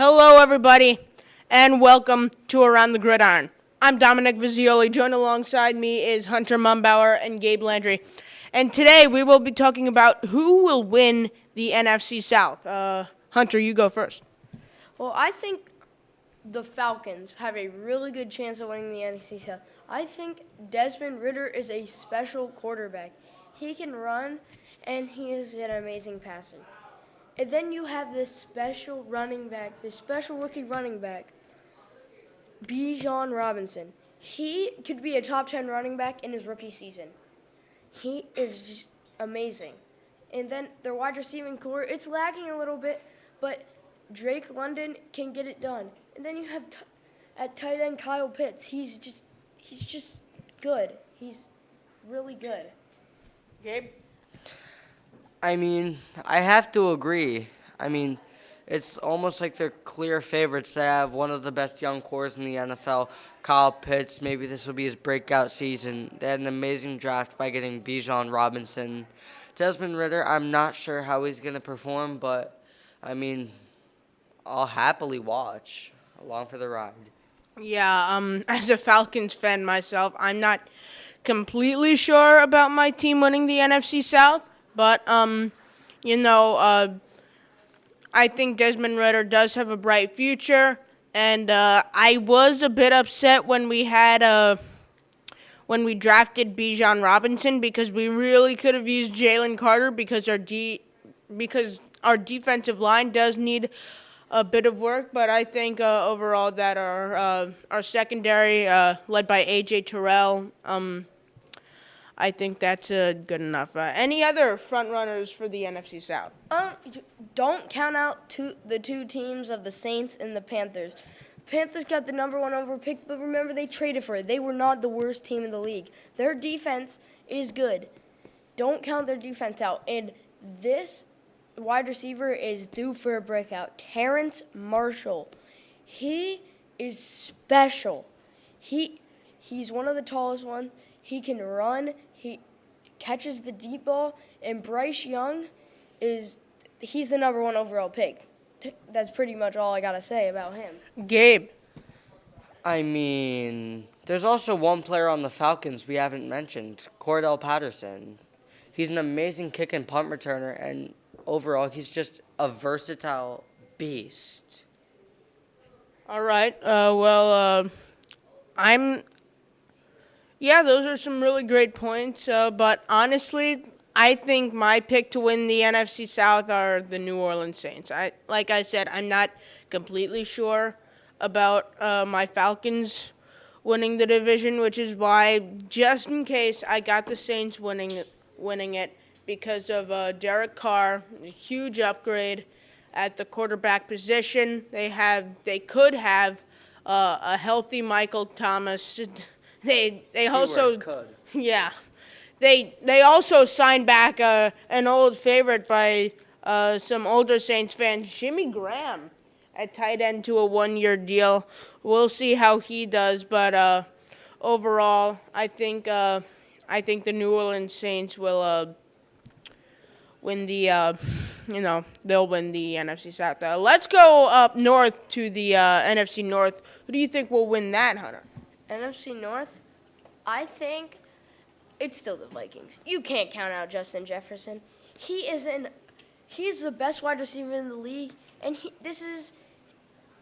Hello, everybody, and welcome to Around the Gridiron. I'm Dominic Vizzioli. Joined alongside me is Hunter Mumbauer and Gabe Landry. And today we will be talking about who will win the NFC South. Hunter, you go first. Well, I think the Falcons have a really good chance of winning the NFC South. I think Desmond Ridder is a special quarterback. He can run, and he is an amazing passer. And then you have this special running back, this special rookie running back, Bijan Robinson. He could be a top 10 running back in his rookie season. He is just amazing. And then their wide receiving core, it's lagging a little bit, but Drake London can get it done. And then you have at tight end Kyle Pitts. He's just good. He's really good. Gabe? I have to agree. It's almost like they're clear favorites. They have one of the best young cores in the NFL. Kyle Pitts, maybe this will be his breakout season. They had an amazing draft by getting Bijan Robinson. Desmond Ridder, I'm not sure how he's going to perform, but, I'll happily watch along for the ride. Yeah, as a Falcons fan myself, I'm not completely sure about my team winning the NFC South, but, I think Desmond Ridder does have a bright future, and I was a bit upset when we drafted Bijan Robinson because we really could have used Jalen Carter because our defensive line does need a bit of work, but I think overall that our secondary, led by A.J. Terrell, I think that's good enough. Any other front runners for the NFC South? Don't count out the two teams of the Saints and the Panthers. Panthers got the number one overall pick, but remember they traded for it. They were not the worst team in the league. Their defense is good. Don't count their defense out. And this wide receiver is due for a breakout. Terrence Marshall. He is special. He's one of the tallest ones. He can run. He catches the deep ball. And Bryce Young he's the number one overall pick. That's pretty much all I got to say about him. Gabe. There's also one player on the Falcons we haven't mentioned, Cordell Patterson. He's an amazing kick and punt returner, and overall, he's just a versatile beast. All right. Yeah, those are some really great points. But honestly, I think my pick to win the NFC South are the New Orleans Saints. Like I said, I'm not completely sure about my Falcons winning the division, which is why, just in case, I got the Saints winning it because of Derek Carr, a huge upgrade at the quarterback position. They could have a healthy Michael Thomas. They also could. Yeah. They also signed back an old favorite by some older Saints fans, Jimmy Graham, at tight end to a 1-year deal. We'll see how he does, but overall, I think the New Orleans Saints will win the they'll win the NFC South. Let's go up north to the NFC North. Who do you think will win that, Hunter? NFC North, I think it's still the Vikings. You can't count out Justin Jefferson. He's the best wide receiver in the league, and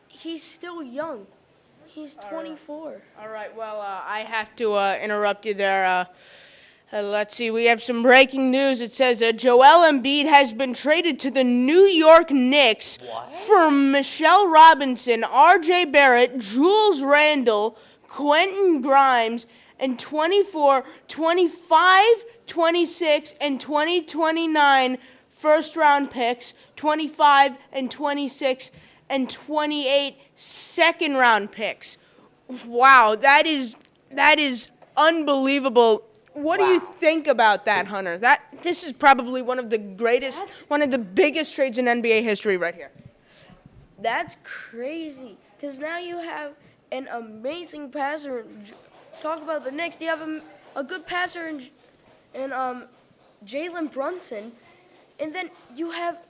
he's still young. He's 24. All right. Well, I have to interrupt you there. Let's see. We have some breaking news. It says Joel Embiid has been traded to the New York Knicks for Michelle Robinson, R.J. Barrett, Jules Randle, Quentin Grimes, and 24, 25, 26, and 2029 first-round picks, 25 and 26 and 28 second-round picks. Wow, that is unbelievable. What do you think about that, Hunter? This is probably one of the biggest trades in NBA history right here. That's crazy, because now you have an amazing passer. Talk about the Knicks. You have a good passer in Jalen Brunson, and then you have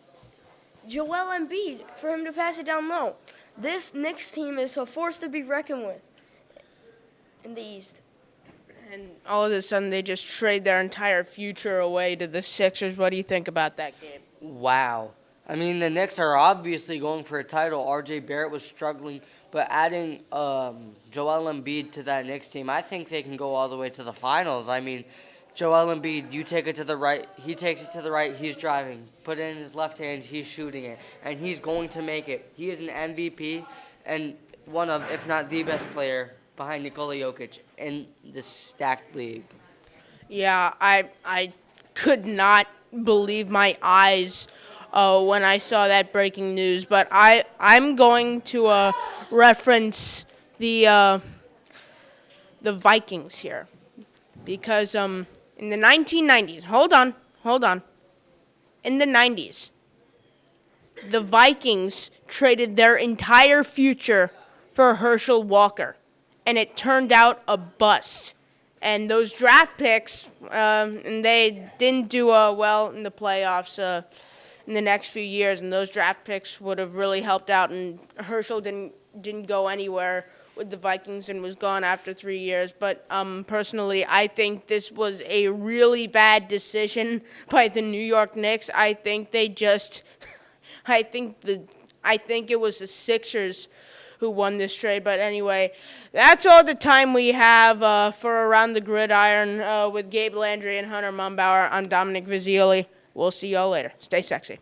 Joel Embiid for him to pass it down low. this Knicks team is a force to be reckoned with in the East. And all of a sudden, they just trade their entire future away to the Sixers. What do you think about that game? Wow. I mean, the Knicks are obviously going for a title. R.J. Barrett was struggling, but adding Joel Embiid to that Knicks team, I think they can go all the way to the finals. I mean, Joel Embiid, you take it to the right, he takes it to the right, he's driving. Put it in his left hand, he's shooting it, and he's going to make it. He is an MVP and one of, if not the best player behind Nikola Jokic in the stacked league. Yeah, I could not believe my eyes when I saw that breaking news. But I'm going to reference the Vikings here because in the 1990s. Hold on. In the 90s, the Vikings traded their entire future for Herschel Walker, and it turned out a bust. And those draft picks, and they didn't do well in the playoffs in the next few years, and those draft picks would have really helped out. And Herschel didn't go anywhere with the Vikings and was gone after 3 years. But personally, I think this was a really bad decision by the New York Knicks. I think they just, I think it was the Sixers who won this trade. But anyway, that's all the time we have for Around the Gridiron with Gabe Landry and Hunter Mumbauer. I'm Dominic Vizzioli. We'll see y'all later. Stay sexy.